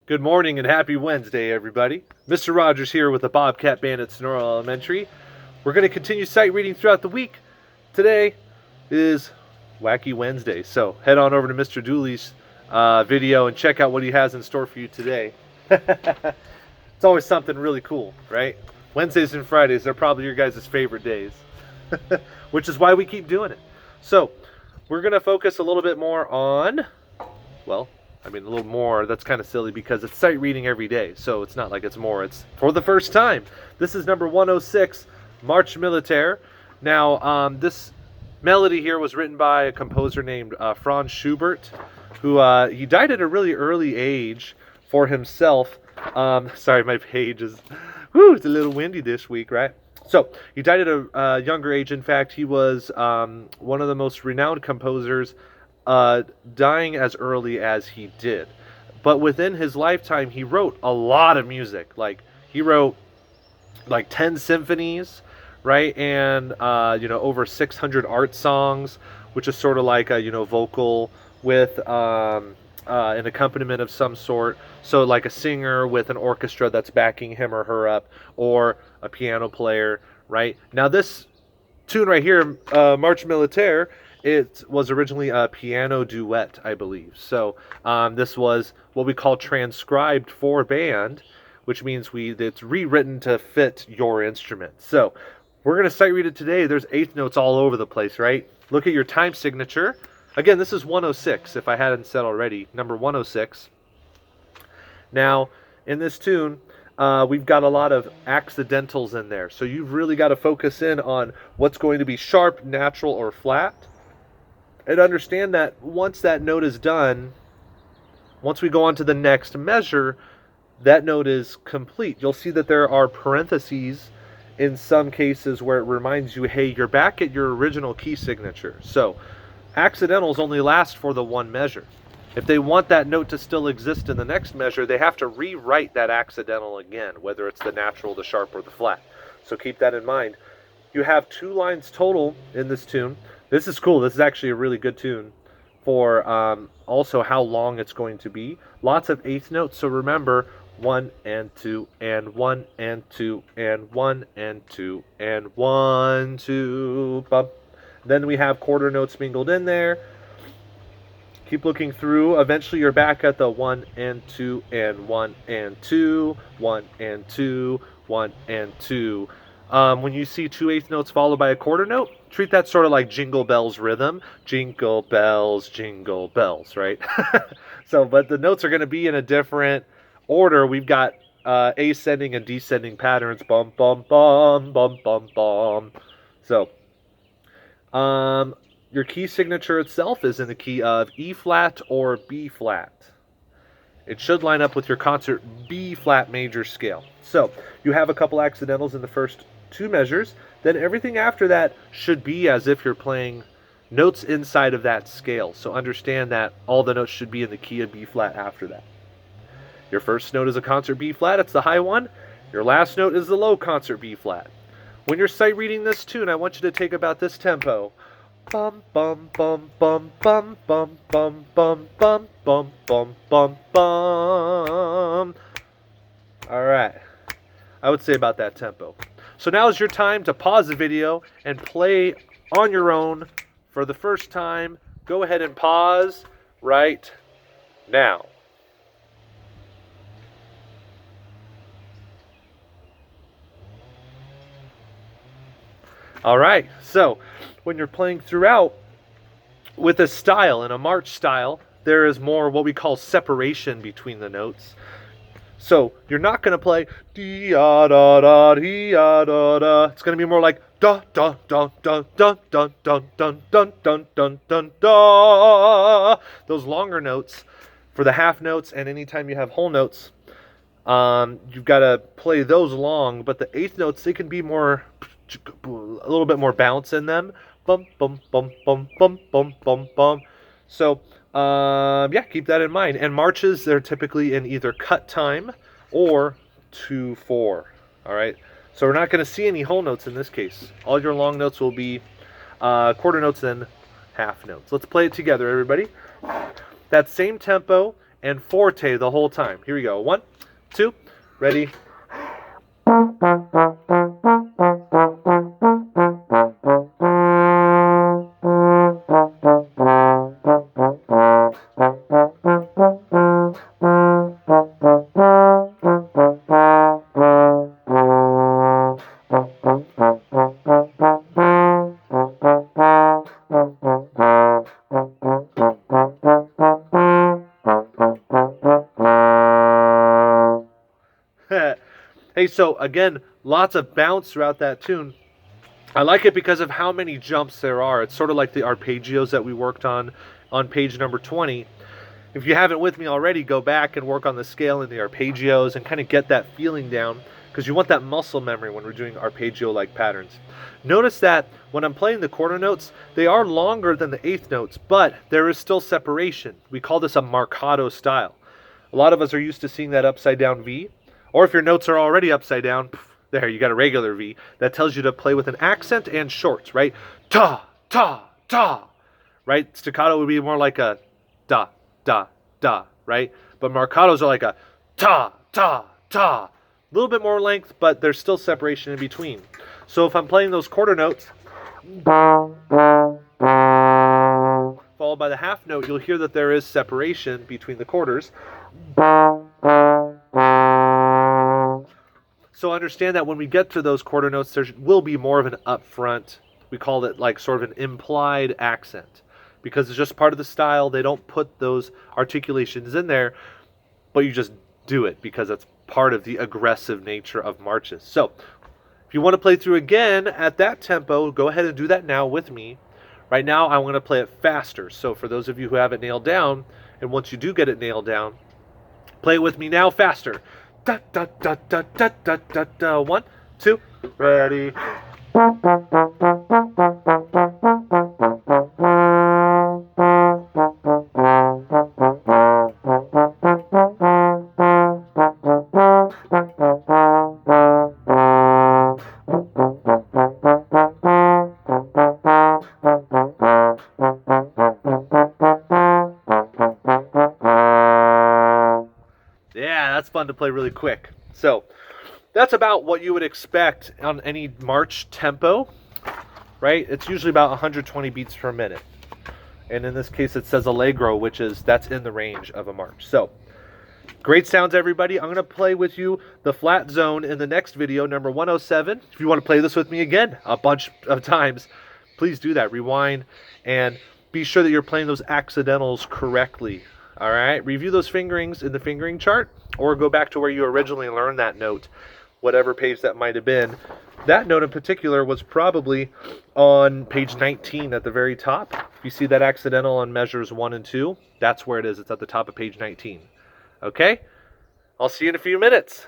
Good morning and happy Wednesday, everybody. Mr. Rogers here with the Bobcat Band at Sonora Elementary. We're going to continue sight reading throughout the week. Today is Wacky Wednesday, so head on over to Mr. Dooley's video and check out what he has in store for you today. It's always something really cool, right? Wednesdays and Fridays are probably your guys' favorite days, which is why we keep doing it. So we're going to focus a little bit more on, a little more, that's kind of silly because it's sight reading every day, so it's not like it's more, it's for the first time. This is number 106, March Militaire. Now, this melody here was written by a composer named Franz Schubert, who he died at a really early age for himself. Sorry, my page is, it's a little windy this week, right? So, he died at a younger age. In fact, he was one of the most renowned composers, dying as early as he did. But within his lifetime, he wrote a lot of music. Like, he wrote like 10 symphonies, right? And, over 600 art songs, which is sort of like a, vocal with an accompaniment of some sort. So like a singer with an orchestra that's backing him or her up, or a piano player, right? Now this tune right here, March Militaire, it was originally a piano duet, I believe. So this was what we call transcribed for band, which means it's rewritten to fit your instrument. So we're going to sight read it today. There's eighth notes all over the place, right? Look at your time signature. Again, this is 106, if I hadn't said already, number 106. Now, in this tune, we've got a lot of accidentals in there. So you've really got to focus in on what's going to be sharp, natural, or flat. And understand that once that note is done, once we go on to the next measure, that note is complete. You'll see that there are parentheses in some cases where it reminds you, hey, you're back at your original key signature. So accidentals only last for the one measure. If they want that note to still exist in the next measure, they have to rewrite that accidental again, whether it's the natural, the sharp, or the flat. So keep that in mind. You have 2 lines total in this tune. This is cool. This is actually a really good tune for also how long it's going to be. Lots of eighth notes, so remember 1 and 2 and 1 and 2 and 1 and 2 and 1, 2, bump. Then we have quarter notes mingled in there. Keep looking through. Eventually you're back at the 1 and 2 and 1 and 2, 1 and 2, 1 and 2. When you see 2 eighth notes followed by a quarter note, treat that sort of like Jingle Bells rhythm. Jingle bells, right? So, but the notes are going to be in a different order. We've got ascending and descending patterns. Bum, bum, bum, bum, bum, bum. So, your key signature itself is in the key of E flat or B flat. It should line up with your concert B flat major scale. So you have a couple accidentals in the first 2 measures. Then everything after that should be as if you're playing notes inside of that scale. So understand that all the notes should be in the key of B flat after that. Your first note is a concert B flat. It's the high one. Your last note is the low concert B flat. When you're sight reading this tune, I want you to take about this tempo. Bum bum bum bum bum bum bum bum bum bum bum bum bum. All right, I would say about that tempo. So now is your time to pause the video and play on your own for the first time. Go ahead and pause right now. All right, so when you're playing throughout with a style, in a march style, there is more what we call separation between the notes. So you're not going to play dee-ah, da, da, dee-ah, da, da. It's going to be more like da, da, da, da, da, da, da, da, da, da, da, da, da. Those longer notes for the half notes, and anytime you have whole notes, you've got to play those long, but the eighth notes, they can be more, a little bit more bounce in them. Bum, bum, bum, bum, bum, bum, bum, bum. So, keep that in mind. And marches, they're typically in either cut time or 2/4. All right. So we're not going to see any whole notes in this case. All your long notes will be quarter notes and half notes. Let's play it together, everybody. That same tempo and forte the whole time. Here we go. 1, 2, ready. Hey, so again, lots of bounce throughout that tune. I like it because of how many jumps there are. It's sort of like the arpeggios that we worked on page number 20. If you haven't with me already, go back and work on the scale and the arpeggios and kind of get that feeling down, because you want that muscle memory when we're doing arpeggio-like patterns. Notice that when I'm playing the quarter notes, they are longer than the eighth notes, but there is still separation. We call this a marcato style. A lot of us are used to seeing that upside down V, or if your notes are already upside down, there, you got a regular V. That tells you to play with an accent and shorts, right? Ta, ta, ta, right? Staccato would be more like a da, da, da, right? But marcatos are like a ta, ta, ta. A little bit more length, but there's still separation in between. So if I'm playing those quarter notes, followed by the half note, you'll hear that there is separation between the quarters. So understand that when we get to those quarter notes, there will be more of an upfront, we call it like sort of an implied accent, because it's just part of the style. They don't put those articulations in there, but you just do it because that's part of the aggressive nature of marches. So if you want to play through again at that tempo, go ahead and do that now with me. Right now, I want to play it faster. So for those of you who have it nailed down, and once you do get it nailed down, play it with me now faster. Da, da, da, da, da, da, da, da. 1, 2, ready. Yeah, that's fun to play really quick. So that's about what you would expect on any march tempo, right? It's usually about 120 beats per minute. And in this case, it says allegro, which is, that's in the range of a march. So great sounds, everybody. I'm going to play with you the flat zone in the next video, number 107. If you want to play this with me again a bunch of times, please do that. Rewind and be sure that you're playing those accidentals correctly. All right, review those fingerings in the fingering chart, or go back to where you originally learned that note, whatever page that might have been. That note in particular was probably on page 19 at the very top. If you see that accidental on measures 1 and 2, that's where it is. It's at the top of page 19. Okay? I'll see you in a few minutes.